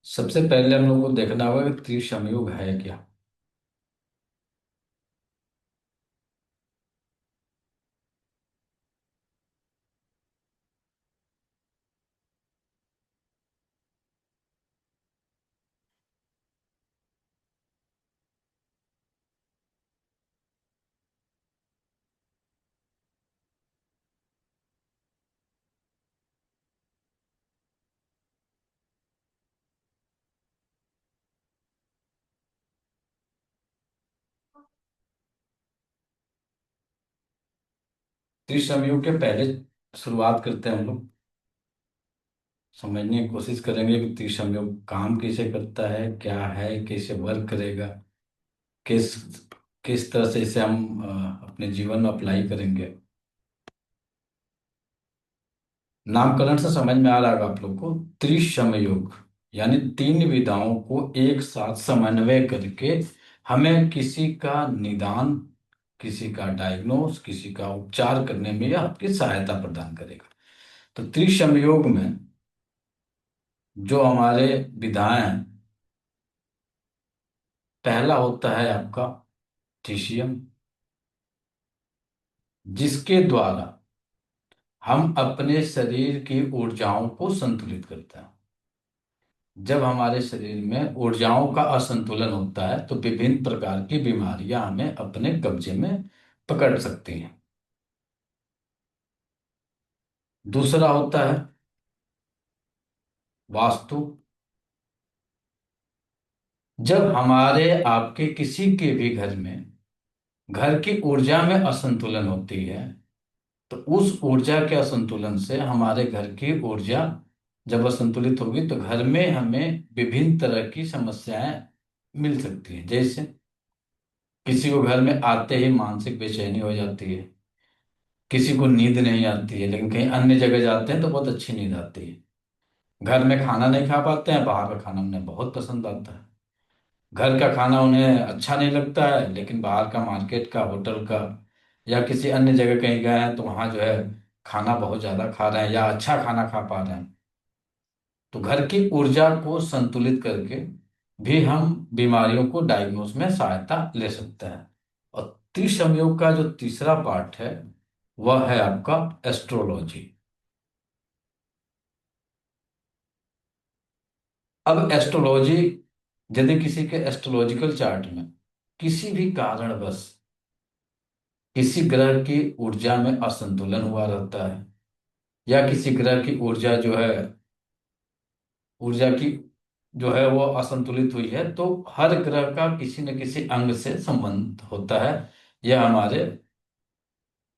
सबसे पहले हम लोग को देखना होगा कि त्रिसंयोग है क्या। त्रिसंयोग के पहले शुरुआत करते हैं हम लोग। समझने की कोशिश करेंगे कि त्रिसंयोग काम कैसे करता है, क्या है, कैसे वर्क करेगा, किस किस तरह से इसे हम अपने जीवन में अप्लाई करेंगे। नामकरण से समझ में आ रहा होगा आप लोग को। त्रिसंयोग यानी तीन विधाओं को एक साथ समन्वय करके हमें किसी का निदान, किसी का डायग्नोस, किसी का उपचार करने में यह आपकी सहायता प्रदान करेगा। तो त्रिसंयोग में जो हमारे विधाएं हैं, पहला होता है आपका ट्रिशियम, जिसके द्वारा हम अपने शरीर की ऊर्जाओं को संतुलित करते हैं। जब हमारे शरीर में ऊर्जाओं का असंतुलन होता है तो विभिन्न प्रकार की बीमारियां हमें अपने कब्जे में पकड़ सकती हैं। दूसरा होता है वास्तु। जब हमारे आपके किसी के भी घर में घर की ऊर्जा में असंतुलन होती है तो उस ऊर्जा के असंतुलन से हमारे घर की ऊर्जा जब असंतुलित होगी तो घर में हमें विभिन्न तरह की समस्याएं मिल सकती हैं। जैसे किसी को घर में आते ही मानसिक बेचैनी हो जाती है, किसी को नींद नहीं आती है, लेकिन कहीं अन्य जगह जाते हैं तो बहुत अच्छी नींद आती है। घर में खाना नहीं खा पाते हैं, बाहर का खाना उन्हें बहुत पसंद आता है। घर का खाना उन्हें अच्छा नहीं लगता है, लेकिन बाहर का, मार्केट का, होटल का या किसी अन्य जगह कहीं गए हैं तो वहाँ जो है खाना बहुत ज़्यादा खा रहे हैं या अच्छा खाना खा पा रहे हैं। तो घर की ऊर्जा को संतुलित करके भी हम बीमारियों को डायग्नोस में सहायता ले सकते हैं। और त्रिसंयोग का जो तीसरा पार्ट है वह है आपका एस्ट्रोलॉजी। अब एस्ट्रोलॉजी, यदि किसी के एस्ट्रोलॉजिकल चार्ट में किसी भी कारणवश किसी ग्रह की ऊर्जा में असंतुलन हुआ रहता है या किसी ग्रह की ऊर्जा की जो है वो असंतुलित हुई है, तो हर ग्रह का किसी न किसी अंग से संबंध होता है। यह हमारे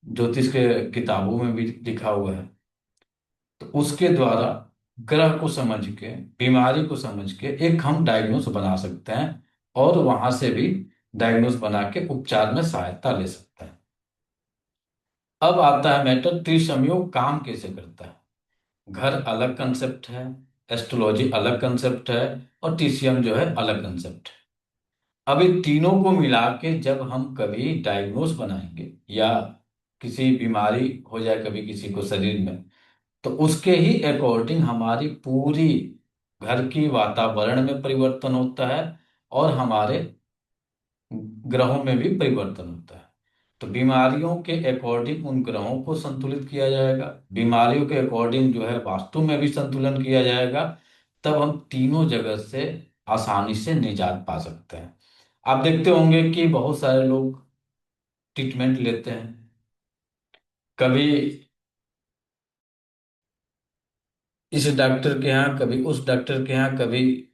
ज्योतिष के किताबों में भी लिखा हुआ है। तो उसके द्वारा ग्रह को समझ के, बीमारी को समझ के एक हम डायग्नोस बना सकते हैं और वहां से भी डायग्नोस बना के उपचार में सहायता ले सकते हैं। अब आता है मैटर, त्रिसंयोग काम कैसे करता है। घर अलग कंसेप्ट है, एस्ट्रोलॉजी अलग कंसेप्ट है और टीसीएम जो है अलग कंसेप्ट है। अब इन तीनों को मिला के जब हम कभी डायग्नोस बनाएंगे या किसी बीमारी हो जाए कभी किसी को शरीर में, तो उसके ही अकॉर्डिंग हमारी पूरी घर की वातावरण में परिवर्तन होता है और हमारे ग्रहों में भी परिवर्तन होता है। तो बीमारियों के अकॉर्डिंग उन ग्रहों को संतुलित किया जाएगा, बीमारियों के अकॉर्डिंग जो है वास्तु में भी संतुलन किया जाएगा। तब हम तीनों जगह से आसानी से निजात पा सकते हैं। आप देखते होंगे कि बहुत सारे लोग ट्रीटमेंट लेते हैं, कभी इस डॉक्टर के यहाँ, कभी उस डॉक्टर के यहाँ, कभी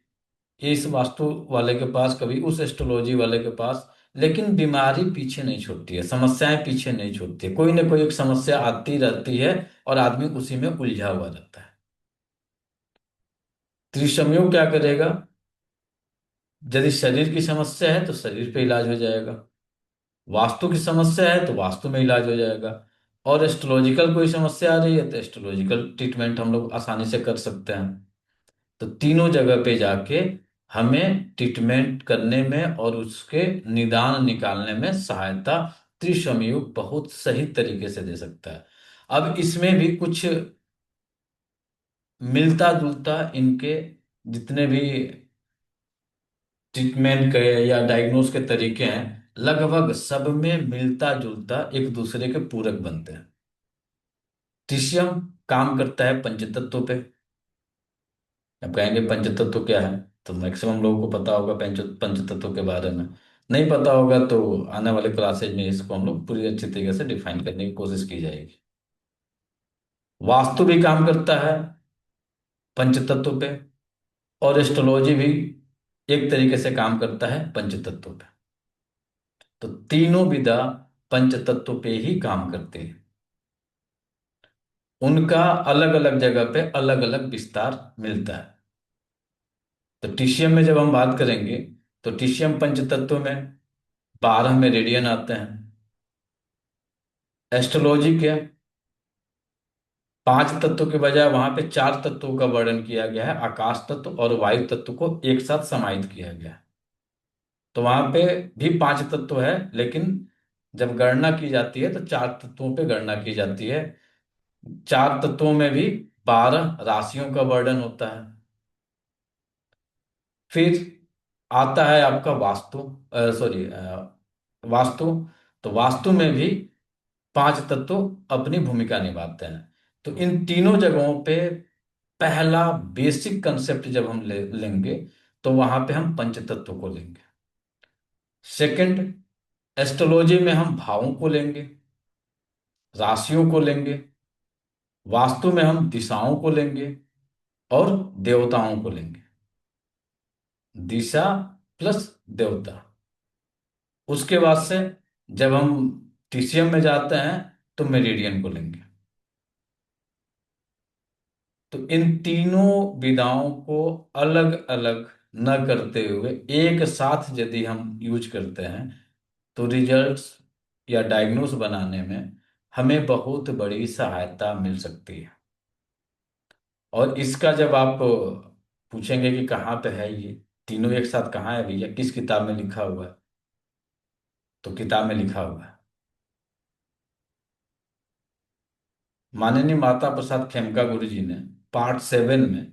इस वास्तु वाले के पास, कभी उस एस्ट्रोलॉजी वाले के पास, लेकिन बीमारी पीछे नहीं छूटती है, समस्याएं पीछे नहीं छूटती है। कोई ना कोई एक समस्या आती रहती है और आदमी उसी में उलझा हुआ रहता है। त्रिसंयोग क्या करेगा, यदि शरीर की समस्या है तो शरीर पे इलाज हो जाएगा, वास्तु की समस्या है तो वास्तु में इलाज हो जाएगा, और एस्ट्रोलॉजिकल कोई समस्या आ रही है तो एस्ट्रोलॉजिकल ट्रीटमेंट हम लोग आसानी से कर सकते हैं। तो तीनों जगह पे जाके हमें ट्रीटमेंट करने में और उसके निदान निकालने में सहायता त्रिसंयोग बहुत सही तरीके से दे सकता है। अब इसमें भी कुछ मिलता जुलता इनके जितने भी ट्रीटमेंट के या डायग्नोस के तरीके हैं, लगभग सब में मिलता जुलता एक दूसरे के पूरक बनते हैं। ट्रिशियम काम करता है पंचतत्व पे। अब कहेंगे पंचतत्व क्या है, तो मैक्सिमम लोगों को पता होगा पंचतत्व के बारे में। नहीं पता होगा तो आने वाले क्लासेज में इसको हम लोग पूरी अच्छी तरीके से डिफाइन करने की कोशिश की जाएगी। वास्तु भी काम करता है पंचतत्व पे, और एस्ट्रोलॉजी भी एक तरीके से काम करता है पंचतत्व पे। तो तीनों विधा पंचतत्व पे ही काम करते हैं। उनका अलग अलग जगह पे अलग अलग विस्तार मिलता है। तो टीशियम में जब हम बात करेंगे, तो टीशियम पंचतत्व में 12 मेरिडियन आते हैं। एस्ट्रोलॉजी के 5 तत्व के बजाय वहां पे 4 तत्वों का वर्णन किया गया है, आकाश तत्व और वायु तत्व को एक साथ समाहित किया गया है। तो वहां पे भी 5 तत्व है, लेकिन जब गणना की जाती है तो 4 तत्वों पे गणना की जाती है। 4 तत्वों में भी 12 राशियों का वर्णन होता है। फिर आता है आपका वास्तु, सॉरी, वास्तु। तो वास्तु में भी 5 तत्व अपनी भूमिका निभाते हैं। तो इन तीनों जगहों पे पहला बेसिक कंसेप्ट जब हम लेंगे, तो वहां पे हम पंचतत्व को लेंगे। सेकंड, एस्ट्रोलॉजी में हम भावों को लेंगे, राशियों को लेंगे। वास्तु में हम दिशाओं को लेंगे और देवताओं को लेंगे। दिशा प्लस देवता। उसके बाद से जब हम टीसीएम में जाते हैं, तो मेरिडियन को लेंगे। तो इन तीनों विधाओं को अलग अलग न करते हुए एक साथ यदि हम यूज करते हैं, तो रिजल्ट्स या डायग्नोस बनाने में हमें बहुत बड़ी सहायता मिल सकती है। और इसका जब आप पूछेंगे कि कहाँ पे है ये तीनों एक साथ, कहाँ है भैया, किस किताब में लिखा हुआ है, तो किताब में लिखा हुआ है। माननीय माता प्रसाद खेमका गुरु जी ने पार्ट 7 में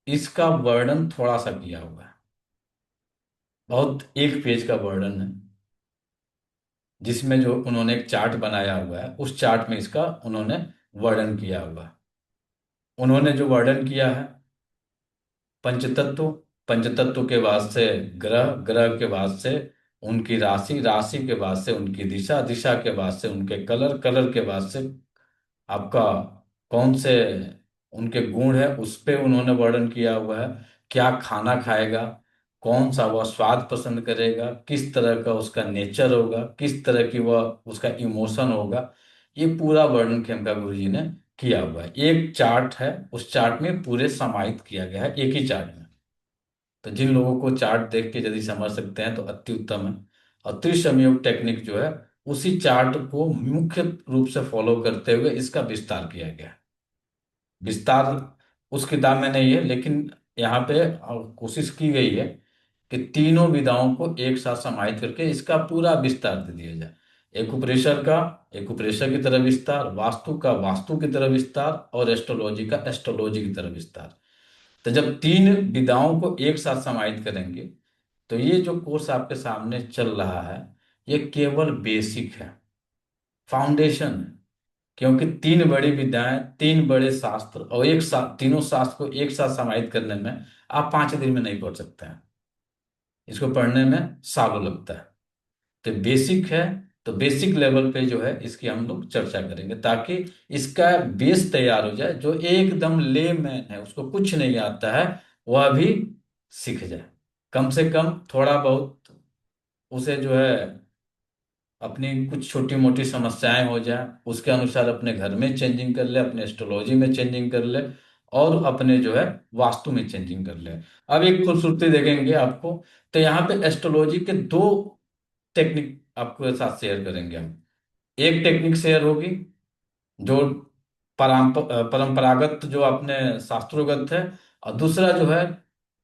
इसका वर्णन थोड़ा सा किया हुआ है। बहुत एक पेज का वर्णन है, जिसमें जो उन्होंने एक चार्ट बनाया हुआ है, उस चार्ट में इसका उन्होंने वर्णन किया हुआ है। उन्होंने जो वर्णन किया है, पंचतत्व, पंचतत्व के बाद से ग्रह, ग्रह के बाद से उनकी राशि, राशि के बाद से उनकी दिशा, दिशा के बाद से उनके कलर, कलर के बाद से आपका कौन से उनके गुण है, उस पे उन्होंने वर्णन किया हुआ है। क्या खाना खाएगा, कौन सा वह स्वाद पसंद करेगा, किस तरह का उसका नेचर होगा, किस तरह की वह उसका इमोशन होगा, ये पूरा वर्णन खेमका गुरु जी ने किया हुआ है। एक चार्ट है, उस चार्ट में पूरे समाहित किया गया है एक ही चार्ट में। तो जिन लोगों को चार्ट देख के यदि समझ सकते हैं तो अति उत्तम है। और त्रिसंयोग टेक्निक जो है, उसी चार्ट को मुख्य रूप से फॉलो करते हुए इसका विस्तार किया गया है। विस्तार उस किताब में नहीं है, लेकिन यहाँ पे कोशिश की गई है कि तीनों विधाओं को एक साथ समाहित करके इसका पूरा विस्तार दे दिया जाए। एक्यूप्रेशर का एक्यूप्रेशर की तरह विस्तार, वास्तु का वास्तु की तरह विस्तार, और एस्ट्रोलॉजी का एस्ट्रोलॉजी की तरह विस्तार। तो जब तीन विधाओं को एक साथ समाहित करेंगे, तो ये जो कोर्स आपके सामने चल रहा है, ये केवल बेसिक है, फाउंडेशन है। क्योंकि तीन बड़ी विद्याएं, तीन बड़े शास्त्र, और एक साथ तीनों शास्त्र को एक साथ समाहित करने में आप 5 दिन में नहीं पढ़ सकते हैं। इसको पढ़ने में सालों लगता है। तो बेसिक है, तो बेसिक लेवल पे जो है इसकी हम लोग चर्चा करेंगे, ताकि इसका बेस तैयार हो जाए। जो एकदम लेमैन है, उसको कुछ नहीं आता है, वह भी सीख जाए। कम से कम थोड़ा बहुत उसे जो है अपनी कुछ छोटी मोटी समस्याएं हो जाए, उसके अनुसार अपने घर में चेंजिंग कर ले, अपने एस्ट्रोलॉजी में चेंजिंग कर ले, और अपने जो है वास्तु में चेंजिंग कर ले। अब एक खूबसूरती देखेंगे आपको। तो यहाँ पे एस्ट्रोलॉजी के 2 टेक्निक आपके साथ शेयर करेंगे हम। एक टेक्निक शेयर होगी जो परंपरागत, जो अपने शास्त्रोगत है। और दूसरा जो है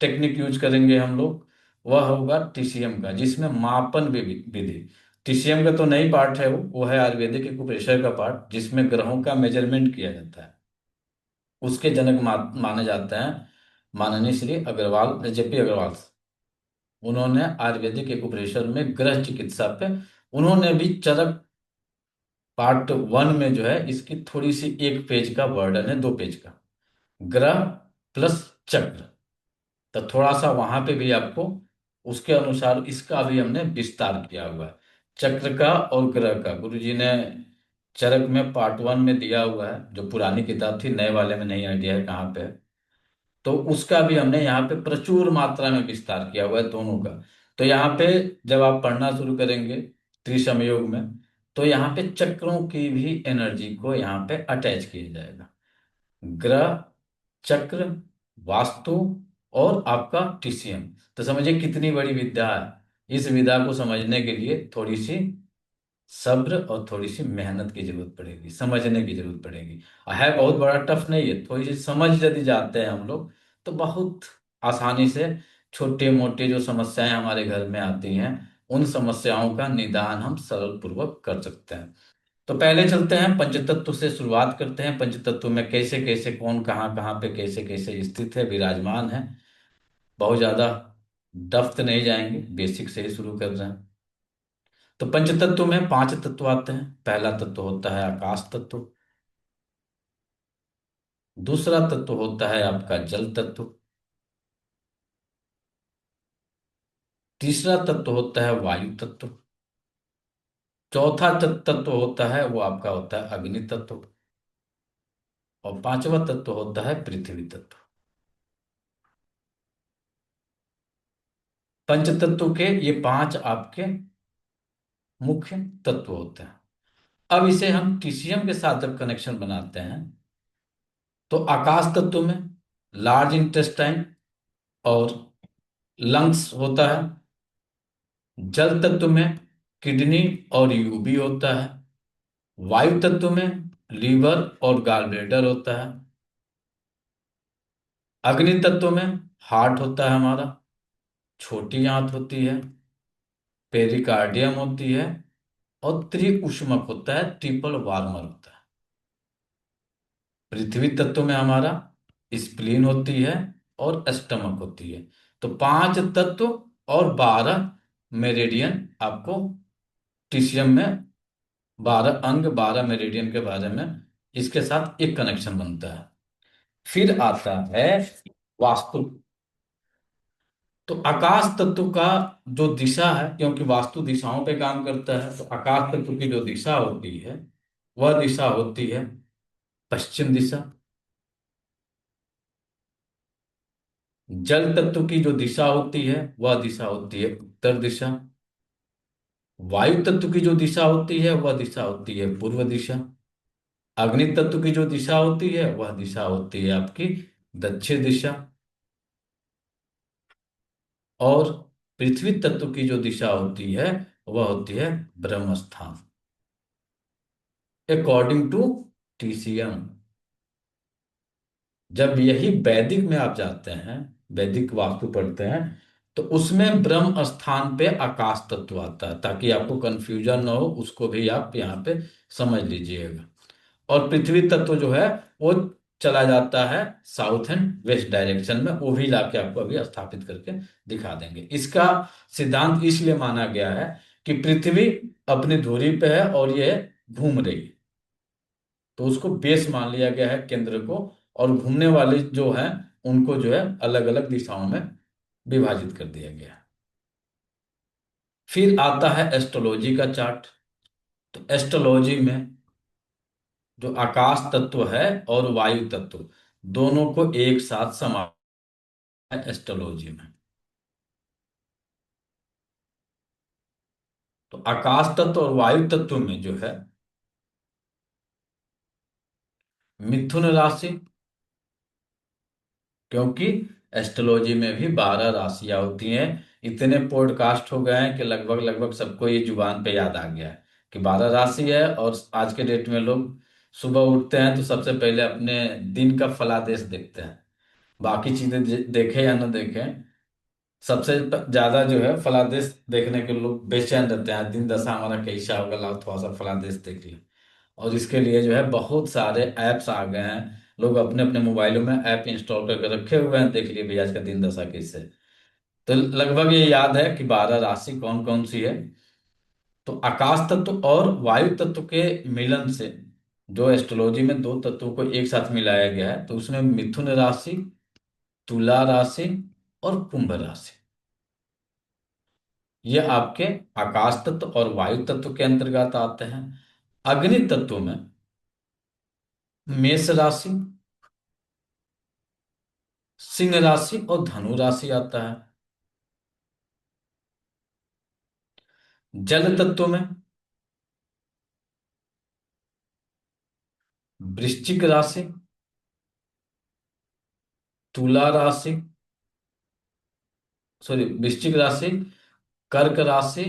टेक्निक यूज करेंगे हम लोग, वह होगा टीसीएम का, जिसमें मापन विधि। टीसीएम का तो नई पार्ट है, वो है आयुर्वेदिक एक्यूप्रेशर का पार्ट, जिसमें ग्रहों का मेजरमेंट किया जाता है। उसके जनक माने जाते हैं माननीय श्री अग्रवाल, जेपी अग्रवाल, उन्होंने आयुर्वेदिक एक्यूप्रेशर में ग्रह चिकित्सा पे उन्होंने भी चरक पार्ट वन में जो है इसकी थोड़ी सी, एक पेज का वर्णन है, 2 पेज का, ग्रह प्लस चक्र। तो थोड़ा सा वहां पे भी आपको उसके अनुसार इसका भी हमने विस्तार किया हुआ है, चक्र का और ग्रह का। गुरु जी ने चरक में पार्ट वन में दिया हुआ है, जो पुरानी किताब थी, नए वाले में नहीं आइडिया है कहाँ पे है। तो उसका भी हमने यहाँ पे प्रचुर मात्रा में विस्तार किया हुआ है दोनों का। तो यहाँ पे जब आप पढ़ना शुरू करेंगे त्रिसम योग में, तो यहाँ पे चक्रों की भी एनर्जी को यहाँ पे अटैच किया जाएगा। ग्रह, चक्र, वास्तु और आपका टीसीएम। तो समझिए कितनी बड़ी विद्या है। इस विद्या को समझने के लिए थोड़ी सी सब्र और थोड़ी सी मेहनत की जरूरत पड़ेगी, समझने की जरूरत पड़ेगी। है बहुत बड़ा टफ नहीं है, थोड़ी सी समझ यदि जाते हैं हम लोग तो बहुत आसानी से छोटे मोटे जो समस्याएं हमारे घर में आती हैं, उन समस्याओं का निदान हम सरल पूर्वक कर सकते हैं। तो पहले चलते हैं पंचतत्व से, शुरुआत करते हैं। पंचतत्व में कैसे कैसे कौन कहाँ कहाँ पे कैसे कैसे स्थित है, विराजमान है। बहुत ज्यादा डफ्त नहीं जाएंगे, बेसिक से ही शुरू कर रहे हैं। तो पंचतत्व में 5 तत्व आते हैं। पहला तत्व होता है आकाश तत्व। दूसरा तत्व होता है आपका जल तत्व। तीसरा तत्व होता है वायु तत्व। चौथा तत्व होता है वो आपका होता है अग्नि तत्व। और पांचवा तत्व होता है पृथ्वी तत्व। पंचतत्व के ये 5 आपके मुख्य तत्व होते हैं। अब इसे हम टीसीएम के साथ जब कनेक्शन बनाते हैं, तो आकाश तत्व में लार्ज इंटेस्टाइन और लंग्स होता है। जल तत्व में किडनी और यूबी होता है। वायु तत्व में लीवर और गॉलब्लैडर होता है। अग्नि तत्व में हार्ट होता है हमारा, छोटी आंत होती है, पेरिकार्डियम होती है, और त्रिउष्मक होता है, ट्रिपल वार्मर होता है। पृथ्वी तत्व में हमारा स्प्लीन होती है और स्टमक होती है। तो 5 तत्व और 12 मेरिडियन आपको टीसीएम में, 12 अंग, 12 मेरिडियन के बारे में इसके साथ एक कनेक्शन बनता है। फिर आता है वास्तु। तो आकाश तत्व का जो दिशा है, क्योंकि वास्तु दिशाओं पे काम करता है, तो आकाश तत्व की जो दिशा होती है वह दिशा होती है पश्चिम दिशा। जल तत्व की जो दिशा होती है वह दिशा होती है उत्तर दिशा। वायु तत्व की जो दिशा होती है वह दिशा होती है पूर्व दिशा। अग्नि तत्व की जो दिशा होती है वह दिशा होती है आपकी दक्षिण दिशा। और पृथ्वी तत्व की जो दिशा होती है वह होती है ब्रह्म स्थान, अकॉर्डिंग टू टीसीएम। जब यही वैदिक में आप जाते हैं, वैदिक वास्तु पढ़ते हैं, तो उसमें ब्रह्म स्थान पे आकाश तत्व आता है, ताकि आपको कंफ्यूजन ना हो, उसको भी आप यहाँ पे समझ लीजिएगा। और पृथ्वी तत्व जो है वो चला जाता है साउथ एंड वेस्ट डायरेक्शन में, वो भी लाके आपको अभी स्थापित करके दिखा देंगे। इसका सिद्धांत इसलिए माना गया है कि पृथ्वी अपनी धुरी पे है और ये घूम रही है, तो उसको बेस मान लिया गया है केंद्र को, और घूमने वाले जो हैं उनको जो है अलग अलग दिशाओं में विभाजित कर दिया गया है। फिर आता है एस्ट्रोलॉजी का चार्ट। तो एस्ट्रोलॉजी में जो आकाश तत्व है और वायु तत्व, दोनों को एक साथ समा है एस्ट्रोलॉजी में। तो आकाश तत्व और वायु तत्व में जो है मिथुन राशि, क्योंकि एस्ट्रोलॉजी में भी 12 राशियां होती हैं। इतने पॉडकास्ट हो गए हैं कि लगभग लगभग सबको ये जुबान पे याद आ गया है कि 12 राशि है। और आज के डेट में लोग सुबह उठते हैं तो सबसे पहले अपने दिन का फलादेश देखते हैं, बाकी चीजें देखें या न देखें, सबसे ज्यादा जो है फलादेश देखने के लोग बेचैन रहते हैं। दिन दशा हमारा कैसा होगा, लाओ थोड़ा सा फलादेश देख लिया। और इसके लिए जो है बहुत सारे ऐप्स आ गए हैं, लोग अपने अपने मोबाइलों में ऐप इंस्टॉल करके रखे हुए हैं, देख लिए भैया आज का दिन दशा कैसे है। तो लगभग ये याद है कि 12 राशि कौन कौन सी है। तो आकाश तत्व और वायु तत्व के मिलन से, जो एस्ट्रोलॉजी में दो तत्वों को एक साथ मिलाया गया है, तो उसमें मिथुन राशि, तुला राशि और कुंभ राशि, ये आपके आकाश तत्व और वायु तत्व के अंतर्गत आते हैं। अग्नि तत्व में मेष राशि, सिंह राशि और धनु राशि आता है। जल तत्व में वृश्चिक राशि, तुला राशि, सॉरी वृश्चिक राशि, कर्क राशि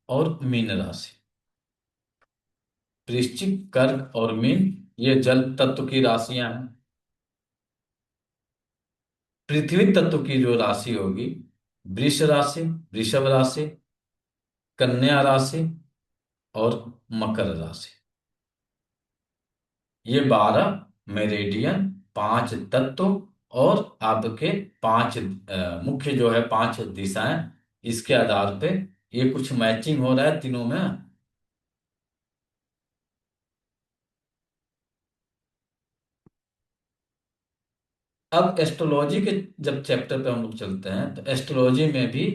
और मीन राशि। वृश्चिक, कर्क और मीन, ये जल तत्व की राशियां हैं। पृथ्वी तत्व की जो राशि होगी, वृष राशि, वृषभ राशि, कन्या राशि और मकर राशि। ये 12 मेरेडियन, 5 तत्व और आपके पांच मुख्य जो है 5 दिशाएं, इसके आधार पे ये कुछ मैचिंग हो रहा है तीनों में। अब एस्ट्रोलॉजी के जब चैप्टर पे हम लोग चलते हैं, तो एस्ट्रोलॉजी में भी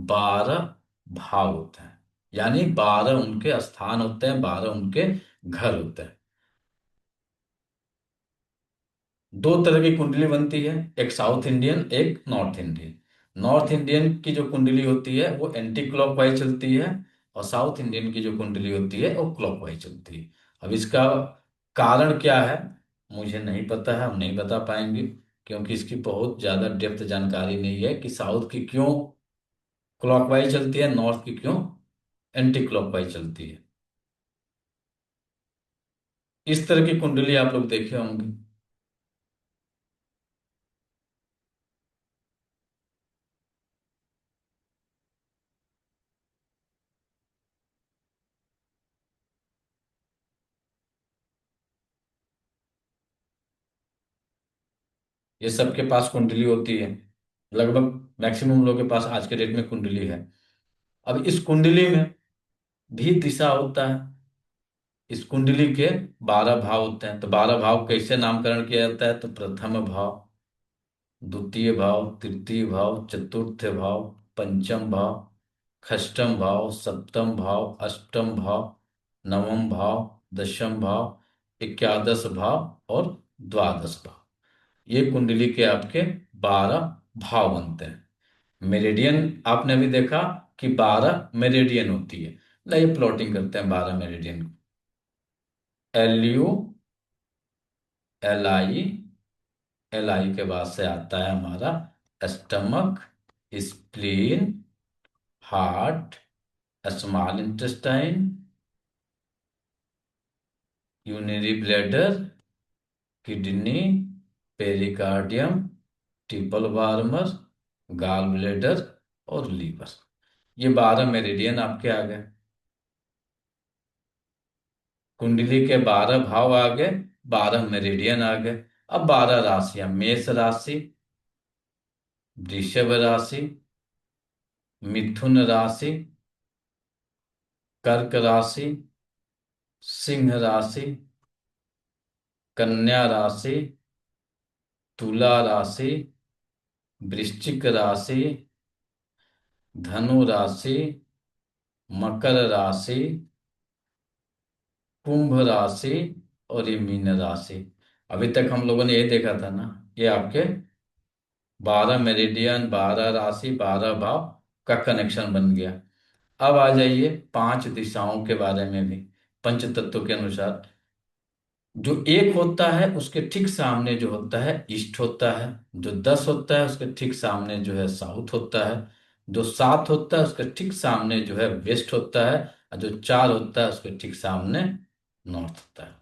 12 भाव होते हैं, यानी 12 उनके स्थान होते हैं, 12 उनके घर होते हैं। दो तरह की कुंडली बनती है, एक साउथ इंडियन, एक नॉर्थ इंडियन। नॉर्थ इंडियन की जो कुंडली होती है वो एंटी क्लॉकवाइज चलती है, और साउथ इंडियन की जो कुंडली होती है वो क्लॉकवाइज चलती है। अब इसका कारण क्या है मुझे नहीं पता है, हम नहीं बता पाएंगे, क्योंकि इसकी बहुत ज्यादा डेप्थ जानकारी नहीं है कि साउथ की क्यों क्लॉकवाइज चलती है, नॉर्थ की क्यों एंटी क्लॉकवाइज चलती है। इस तरह की कुंडली आप लोग देखे होंगे। ये सबके पास कुंडली होती है, लगभग मैक्सिमम लोगों के पास आज के डेट में कुंडली है। अब इस कुंडली में भी दिशा होता है। इस कुंडली के 12 भाव होते हैं, तो 12 भाव कैसे नामकरण किया जाता है, तो प्रथम भाव, द्वितीय भाव, तृतीय भाव, चतुर्थ भाव, पंचम भाव, षष्ठम भाव, सप्तम भाव, अष्टम भाव, नवम भाव, दशम भाव, एकादश भाव और द्वादश भाव। ये कुंडली के आपके 12 भाव बनते हैं। मेरिडियन आपने अभी देखा कि 12 मेरिडियन होती है। लाइए प्लॉटिंग करते हैं 12 मेरिडियन को। LU, LI, LI के बाद से आता है हमारा stomach, spleen, heart, small intestine, urinary bladder, kidney, pericardium, triple warmer, gall bladder और लीवर। ये 12 मेरिडियन आपके आ गए। कुंडली के 12 भाव आ गए, 12 मेरिडियन आ गए। अब 12 राशियां, मेष राशि, वृषभ राशि, मिथुन राशि, कर्क राशि, सिंह राशि, कन्या राशि, तुला राशि, वृश्चिक राशि, धनु राशि, मकर राशि, कुंभ राशि और ये मीन राशि। अभी तक हम लोगों ने ये देखा था ना, ये आपके 12 मेरिडियन, 12 राशि, 12 भाव का कनेक्शन बन गया। अब आ जाइए 5 दिशाओं के बारे में भी। पंच तत्व के अनुसार जो एक होता है उसके ठीक सामने जो होता है ईस्ट होता है, जो 10 होता है उसके ठीक सामने जो है साउथ होता है, जो 7 होता है उसके ठीक सामने जो है वेस्ट होता है, और जो 4 होता है उसके ठीक सामने नॉर्थ होता है।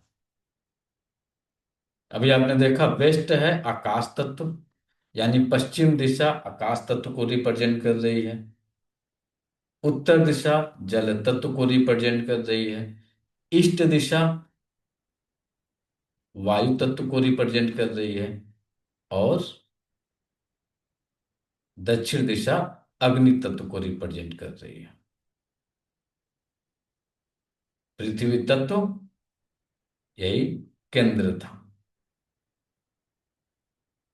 अभी आपने देखा वेस्ट है आकाश तत्व, यानी पश्चिम दिशा आकाश तत्व को रिप्रेजेंट कर रही है। उत्तर दिशा जल तत्व को रिप्रेजेंट कर रही है। ईस्ट दिशा वायु तत्व को रिप्रेजेंट कर रही है, और दक्षिण दिशा अग्नि तत्व को रिप्रेजेंट कर रही है। पृथ्वी तत्व यही केंद्र था,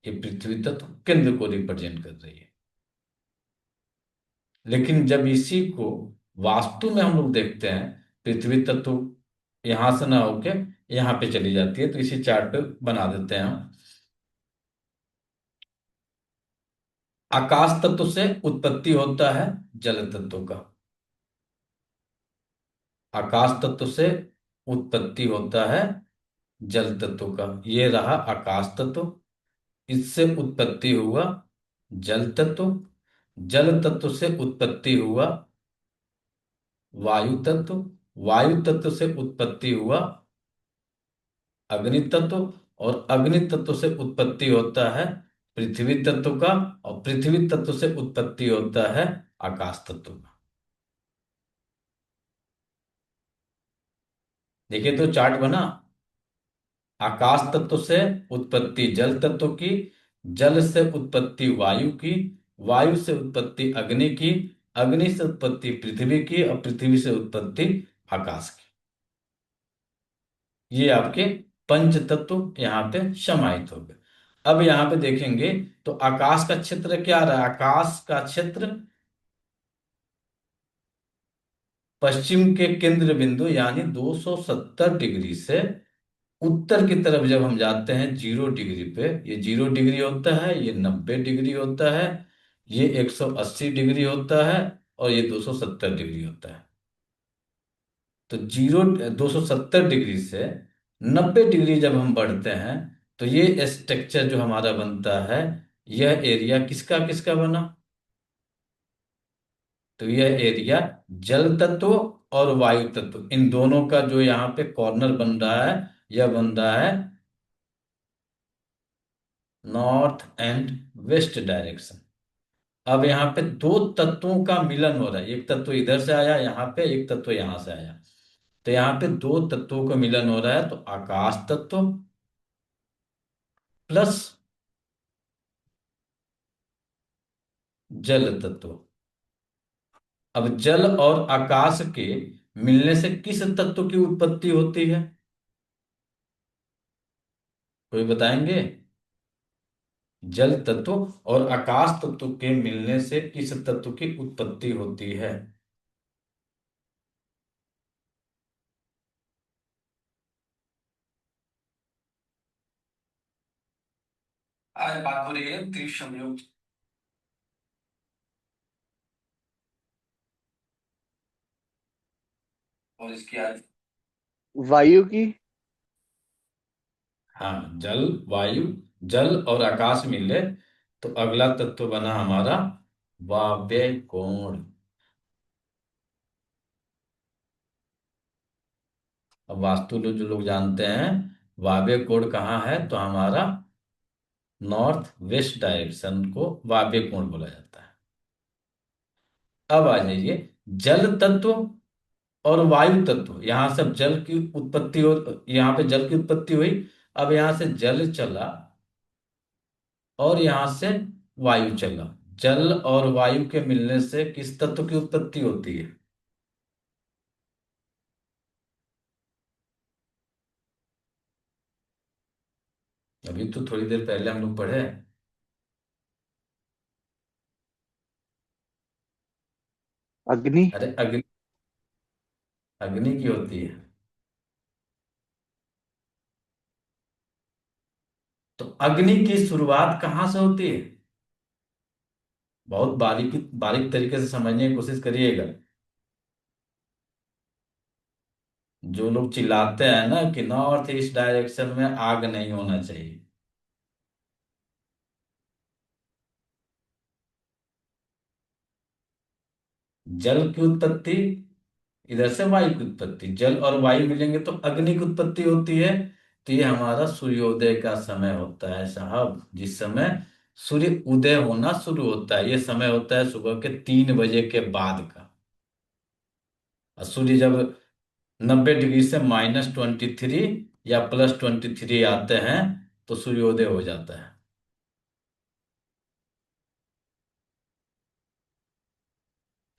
ये पृथ्वी तत्व केंद्र को रिप्रेजेंट कर रही है। लेकिन जब इसी को वास्तु में हम लोग देखते हैं, पृथ्वी तत्व यहां से ना होके यहां पे चली जाती है, तो इसी चार्ट पे बना देते हैं हम। आकाश तत्व से उत्पत्ति होता है जल तत्व का। आकाश तत्व से उत्पत्ति होता है जल तत्व का, ये रहा आकाश तत्व। इससे उत्पत्ति हुआ जल तत्व। जल तत्व से उत्पत्ति हुआ वायु तत्व। वायु तत्व से उत्पत्ति हुआ अग्नि तत्व, और अग्नि तत्व से उत्पत्ति होता है पृथ्वी तत्व का, और पृथ्वी तत्व से उत्पत्ति होता है आकाश तत्व का। देखिए तो चार्ट बना। आकाश तत्व से उत्पत्ति जल तत्व की, जल से उत्पत्ति वायु की, वायु से उत्पत्ति अग्नि की, अग्नि से उत्पत्ति पृथ्वी की, और पृथ्वी से उत्पत्ति आकाश की। ये आपके पंच तत्व यहाँ पे समाहित हो गए। अब यहाँ पे देखेंगे तो आकाश का क्षेत्र क्या रहा है? आकाश का क्षेत्र पश्चिम के केंद्र बिंदु यानी 270 डिग्री से उत्तर की तरफ जब हम जाते हैं 0 डिग्री पे, ये 0 डिग्री होता है, ये 90 डिग्री होता है, ये 180 डिग्री होता है, और ये 270 डिग्री होता है। तो 270 डिग्री से 90 डिग्री जब हम बढ़ते हैं, तो ये स्ट्रक्चर जो हमारा बनता है, यह एरिया किसका किसका बना? तो यह एरिया जल तत्व और वायु तत्व, इन दोनों का जो यहाँ पे कॉर्नर बन रहा है, यह बन रहा है नॉर्थ एंड वेस्ट डायरेक्शन। अब यहाँ पे दो तत्वों का मिलन हो रहा है, एक तत्व इधर से आया यहाँ पे, एक तत्व यहां से आया, तो यहाँ पे दो तत्वों का मिलन हो रहा है, तो आकाश तत्व प्लस जल तत्व। अब जल और आकाश के मिलने से किस तत्व की उत्पत्ति होती है? कोई बताएंगे? जल तत्व और आकाश तत्व के मिलने से किस तत्व की उत्पत्ति होती है? आज बात हो रही है त्रिसंयोग। और इसकी आज वायु की। हाँ, जल वायु, जल और आकाश मिले तो अगला तत्व बना हमारा वायव्य कोण। अब वास्तु लोग जो लोग जानते हैं वायव्य कोण कहाँ है, तो हमारा नॉर्थ वेस्ट डायरेक्शन को वायव्य कोण बोला जाता है। अब आ जाइए, जल तत्व और वायु तत्व, यहां से अब जल की उत्पत्ति हो, यहाँ पे जल की उत्पत्ति हुई। अब यहां से जल चला और यहां से वायु चला। जल और वायु के मिलने से किस तत्व की उत्पत्ति होती है? अभी तो थोड़ी देर पहले हम लोग पढ़े। अग्नि। अरे अग्नि, अग्नि की होती है। तो अग्नि की शुरुआत कहाँ से होती है? बहुत बारीक बारीक तरीके से समझने की कोशिश करिएगा। जो लोग चिल्लाते हैं ना कि नॉर्थ ईस्ट डायरेक्शन में आग नहीं होना चाहिए, जल की उत्पत्ति, इधर से वायु की उत्पत्ति, जल और वायु मिलेंगे तो अग्नि की उत्पत्ति होती है। तो ये हमारा सूर्योदय का समय होता है साहब, जिस समय सूर्य उदय होना शुरू होता है, ये समय होता है सुबह के 3 बजे के बाद का। और सूर्य जब 90 डिग्री से -23 या +23 आते हैं तो सूर्योदय हो जाता है।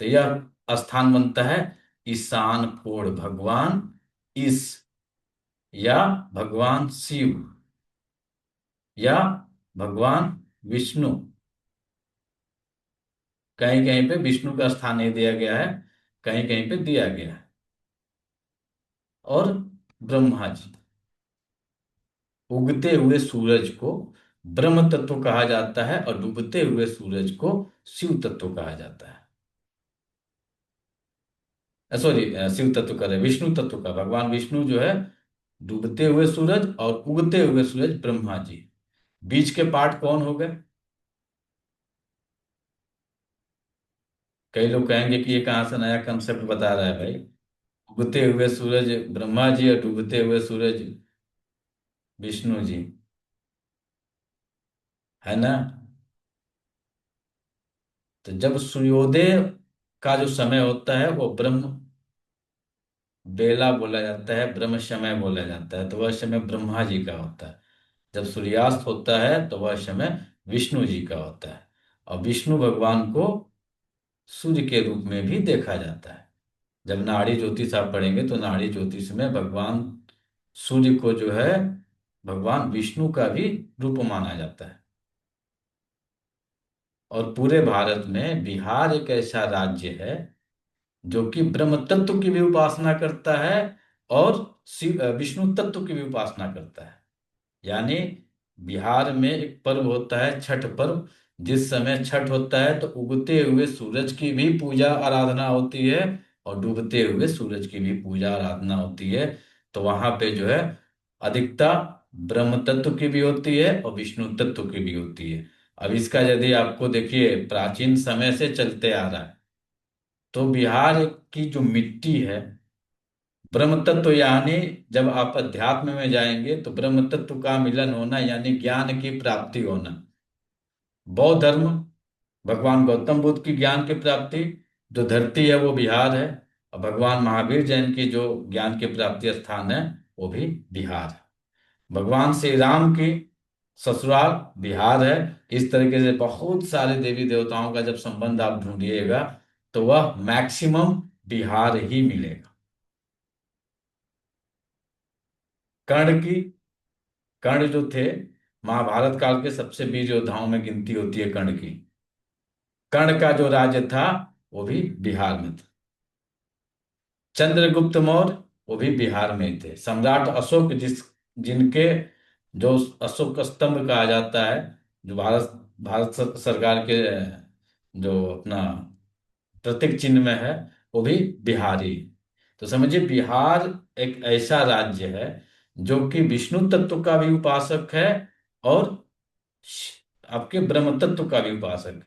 तो यह स्थान बनता है ईशान कोण भगवान ईश, या भगवान शिव, या भगवान विष्णु। कहीं कहीं पे विष्णु का स्थान नहीं दिया गया है, कहीं कहीं पे दिया गया है। और ब्रह्मा जी। उगते हुए सूरज को ब्रह्म तत्व कहा जाता है और डूबते हुए सूरज को शिव तत्व कहा जाता है। सॉरी, शिव तत्व का है, विष्णु तत्व का भगवान विष्णु जो है, डूबते हुए सूरज और उगते हुए सूरज ब्रह्मा जी। बीच के पार्ट कौन हो गए? कई लोग कहेंगे कि ये कहाँ से नया कंसेप्ट बता रहा है भाई। उगते हुए सूरज ब्रह्मा जी और डूबते हुए सूरज विष्णु जी, है ना। तो जब सूर्योदय का जो समय होता है वो ब्रह्म बेला बोला जाता है, ब्रह्म समय बोला जाता है, तो वह समय ब्रह्मा जी का होता है। जब सूर्यास्त होता है तो वह समय विष्णु जी का होता है। और विष्णु भगवान को सूर्य के रूप में भी देखा जाता है। जब नाड़ी ज्योतिष आप पढ़ेंगे तो नाड़ी ज्योतिष में भगवान सूर्य को जो है भगवान विष्णु का भी रूप माना जाता है। और पूरे भारत में बिहार एक ऐसा राज्य है जो कि ब्रह्म तत्व की भी उपासना करता है और शिव विष्णु तत्व की भी उपासना करता है। यानी बिहार में एक पर्व होता है छठ पर्व। जिस समय छठ होता है तो उगते हुए सूरज की भी पूजा आराधना होती है और डूबते हुए सूरज की भी पूजा आराधना होती है। तो वहां पे जो है अधिकता ब्रह्म तत्व की भी होती है और विष्णु तत्व की भी होती है। अब इसका यदि आपको देखिए प्राचीन समय से चलते आ रहा है, तो बिहार की जो मिट्टी है ब्रह्म तत्व, यानी जब आप अध्यात्म में जाएंगे तो ब्रह्म तत्व का मिलन होना यानी ज्ञान की प्राप्ति होना। बौद्ध धर्म, भगवान गौतम बुद्ध की ज्ञान की प्राप्ति जो धरती है वो बिहार है। और भगवान महावीर जैन की जो ज्ञान की प्राप्ति स्थान है वो भी बिहार है। भगवान श्री राम की ससुराल बिहार है। इस तरीके से बहुत सारे देवी देवताओं का जब संबंध आप ढूंढिएगा तो वह मैक्सिमम बिहार ही मिलेगा। कर्ण की, कर्ण जो थे महाभारत काल के सबसे वीर योद्धाओं में गिनती होती है कर्ण की। कर्ण का जो राज्य था वो भी बिहार में था। चंद्रगुप्त मौर्य वो भी बिहार में ही थे। सम्राट अशोक जिनके जो अशोक स्तंभ कहा जाता है, जो भारत भारत सरकार के जो अपना प्रतीक चिन्ह में है, वो भी बिहारी। तो समझिए बिहार एक ऐसा राज्य है जो कि विष्णु तत्व का भी उपासक है और आपके ब्रह्म तत्व का भी उपासक है।